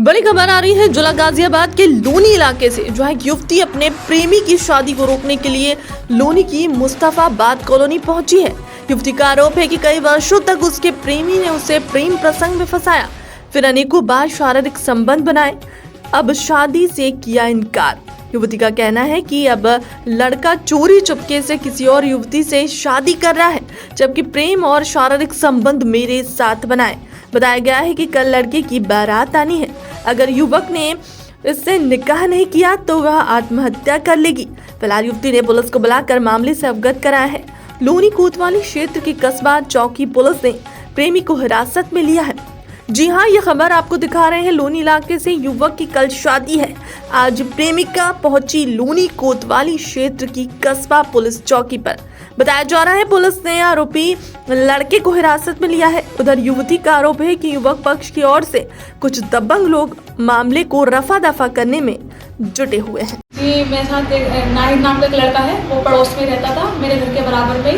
बड़ी खबर आ रही है जिला गाजियाबाद के लोनी इलाके से, जो है युवती अपने प्रेमी की शादी को रोकने के लिए लोनी की मुस्तफाबाद कॉलोनी पहुंची है। युवती का आरोप है कि कई वर्षों तक उसके प्रेमी ने उसे प्रेम प्रसंग में फंसाया, फिर अनेकों बार शारीरिक संबंध बनाए, अब शादी से किया इनकार। युवती का कहना है कि अब लड़का चोरी चुपके से किसी और युवती से शादी कर रहा है, जबकि प्रेम और शारीरिक संबंध मेरे साथ बनाए। बताया गया है कि कल लड़के की बारात आनी है, अगर युवक ने इससे निकाह नहीं किया तो वह आत्महत्या कर लेगी। फिलहाल युवती ने पुलिस को बुलाकर मामले से अवगत कराया है। लोनी कोतवाली क्षेत्र की कस्बा चौकी पुलिस ने प्रेमी को हिरासत में लिया है। जी हां, ये खबर आपको दिखा रहे हैं लोनी इलाके से। युवक की कल शादी है, आज प्रेमिका पहुंची लोनी कोतवाली क्षेत्र की कस्बा पुलिस चौकी पर। बताया जा रहा है पुलिस ने आरोपी लड़के को हिरासत में लिया है। उधर युवती का आरोप है कि युवक पक्ष की ओर से कुछ दबंग लोग मामले को रफा दफा करने में जुटे हुए हैं। जी, मेरे साथ नाहिद नाम का एक लड़का है, वो पड़ोस में रहता था, मेरे घर के बराबर पे ही।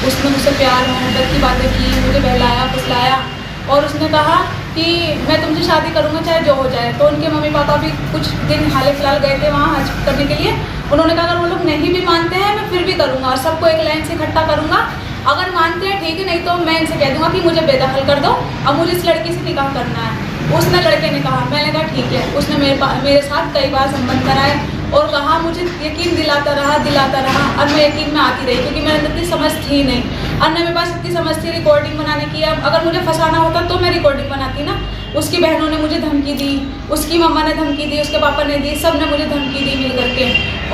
उसने मुझसे प्यार मोहब्बत की बातें की, मुझे बहलाया फुसलाया और उसने कहा कि मैं तुमसे शादी करूंगा चाहे जो हो जाए। तो उनके मम्मी पापा भी कुछ दिन हाल फिलहाल गए थे वहाँ हज करने के लिए। उन्होंने कहा अगर वो लोग नहीं भी मानते हैं मैं फिर भी करूँगा और सबको एक लाइन से इकट्ठा करूँगा। अगर मानते हैं ठीक है, नहीं तो मैं इनसे कह दूँगा कि मुझे बेदखल कर दो, अब मुझे इस लड़की से निकाह करना है। उसने लड़के ने कहा, मैंने कहा ठीक है। उसने मेरे साथ कई बार संबंध कराए और कहा मुझे यकीन दिलाता रहा और मैं यकीन में आती रही, क्योंकि मेरे अंदर इतनी समझ थी नहीं और न मेरे पास इतनी समझ थी रिकॉर्डिंग बनाने की। अब अगर मुझे फंसाना होता तो मैं रिकॉर्डिंग बनाती ना। उसकी बहनों ने मुझे धमकी दी, उसकी मम्मा ने धमकी दी, उसके पापा ने दी, सब ने मुझे धमकी दी मिल करके।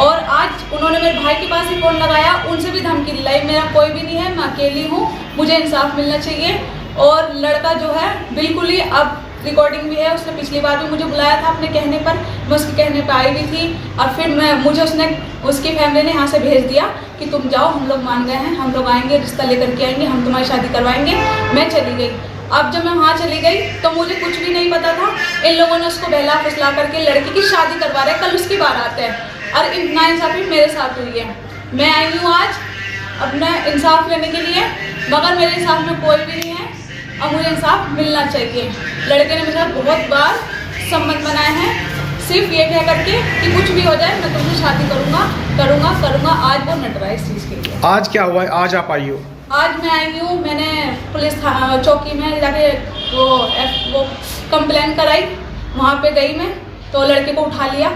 और आज उन्होंने मेरे भाई के पास ही फ़ोन लगाया, उनसे भी धमकी दिलाई। मेरा कोई भी नहीं है, मैं अकेली हूँ, मुझे इंसाफ मिलना चाहिए। और लड़का जो है बिल्कुल ही, अब रिकॉर्डिंग भी है, उसने पिछली बार भी मुझे बुलाया था अपने कहने पर, मैं उसके कहने पर आई भी थी। और फिर मुझे उसकी फैमिली ने यहाँ से भेज दिया कि तुम जाओ, हम लोग मान गए हैं, हम लोग आएंगे, रिश्ता लेकर के आएंगे, हम तुम्हारी शादी करवाएंगे। मैं चली गई। अब जब मैं वहाँ चली गई तो मुझे कुछ भी नहीं पता था। इन लोगों ने उसको बहला फुसला करके लड़की की शादी करवा रहे, कल उसकी बारात है और नाइंसाफी मेरे साथ हुई है। मैं आई हूँ आज अपना इंसाफ लेने के लिए, मगर मेरे इंसाफ में कोई भी नहीं है और मुझे इंसाफ मिलना चाहिए। लड़के ने मेरे साथ बहुत बार संबंध बनाए हैं, सिर्फ ये कह करके कि कुछ भी हो जाए मैं तुमसे शादी करूँगा। आज वो नट रहा है इस चीज़ के लिए। आज क्या हुआ है? आज आप आई हो? आज मैं आई हूँ, मैंने पुलिस चौकी में जाके वो कंप्लेन कराई। वहाँ पे गई मैं तो लड़के को उठा लिया।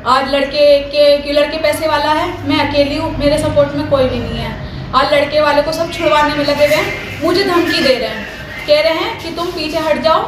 आज लड़के पैसे वाला है, मैं अकेली हूँ, मेरे सपोर्ट में कोई भी नहीं है। आज लड़के वाले को सब छुड़वाने में लगे हुए हैं, मुझे धमकी दे रहे हैं, कह रहे हैं कि तुम पीछे हट जाओ,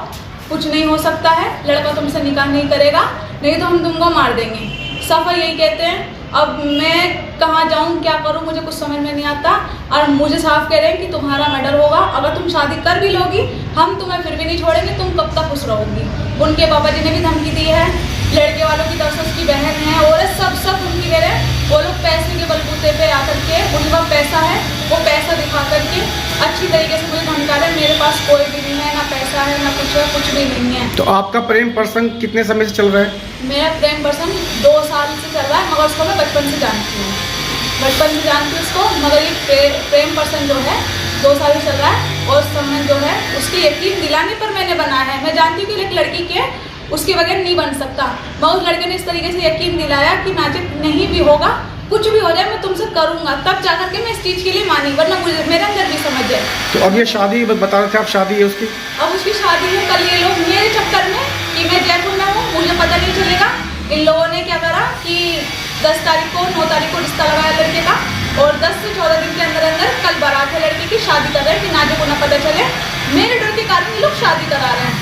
कुछ नहीं हो सकता है, लड़का तुमसे निकाह नहीं करेगा, नहीं तो हम तुमको मार देंगे। सफा यही कहते हैं। अब मैं कहाँ जाऊँ, क्या करूँ, मुझे कुछ समझ में नहीं आता। और मुझे साफ कह रहे हैं कि तुम्हारा मर्डर होगा, अगर तुम शादी कर भी लोगी हम तुम्हें फिर भी नहीं छोड़ेंगे, तुम कब तक खुश रहोगी। उनके पापा जी ने भी धमकी दी है, लड़के वालों की तरफ से उसकी बहन है और सब उनकी कह रहे हैं। वो लोग पैसे के बलबूते पे आकर के, उनके पास पैसा है, वो पैसा दिखा करके अच्छी तरीके से मुझे धमका रहे हैं। मेरे पास कोई भी नहीं है, ना पैसा है, ना कुछ भी नहीं है। तो आपका प्रेम प्रसंग कितने समय से चल रहा है? मेरा प्रेम प्रसंग 2 साल से चल रहा है, मगर उसको मैं बचपन से जानती हूँ, उसको। मगर ये प्रेम प्रसंग जो है 2 साल से चल रहा है और समय जो है उसके यकीन दिलाने पर मैंने बनाया है। मैं जानती हूँ कि एक लड़की के उसके बगैर नहीं बन सकता, मगर उस लड़के ने इस तरीके से यकीन दिलाया कि नाजिक नहीं भी होगा, कुछ भी हो जाए मैं तुमसे करूँगा, तब जाकर के मैं इस चीज़ के लिए मानी, वरना मुझे मेरे अंदर भी समझ जाए। तो अब ये शादी बता रहे थे आप, शादी है उसकी? अब उसकी शादी है कल। ये लोग मेरे चक्कर में कि मैं जयपुर में हूँ, मुझे पता नहीं चलेगा। इन लोगों ने क्या करा कि 10 तारीख को 9 तारीख को रिश्ता लगाया लड़के का और 10 से 14 दिन के अंदर कल बारात है लड़के की, शादी कर रहे हैं कि नाजिक को ना पता चले। मेरे डर के कारण ये लोग शादी करा रहे हैं,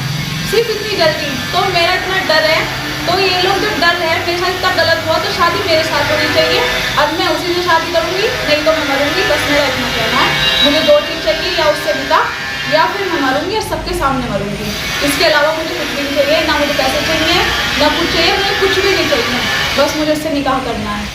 सिर्फ इतनी जल्दी। तो मेरा इतना डर है, तो ये लोग जब डर रहे हैं मेरे साथ इतना गलत हुआ, तो शादी मेरे साथ होनी चाहिए। अब मैं उसी से शादी करूँगी, नहीं तो मैं मरूँगी। बस मेरा इतना कहना है, मुझे 2 चीज़ चाहिए, या उससे निकाह, या फिर मैं मरूँगी और सबके सामने मरूँगी। इसके अलावा मुझे कुछ भी नहीं चाहिए, ना मुझे पैसे चाहिए, ना कुछ चाहिए, मुझे कुछ भी नहीं चाहिए, बस मुझे इससे निकाह करना है।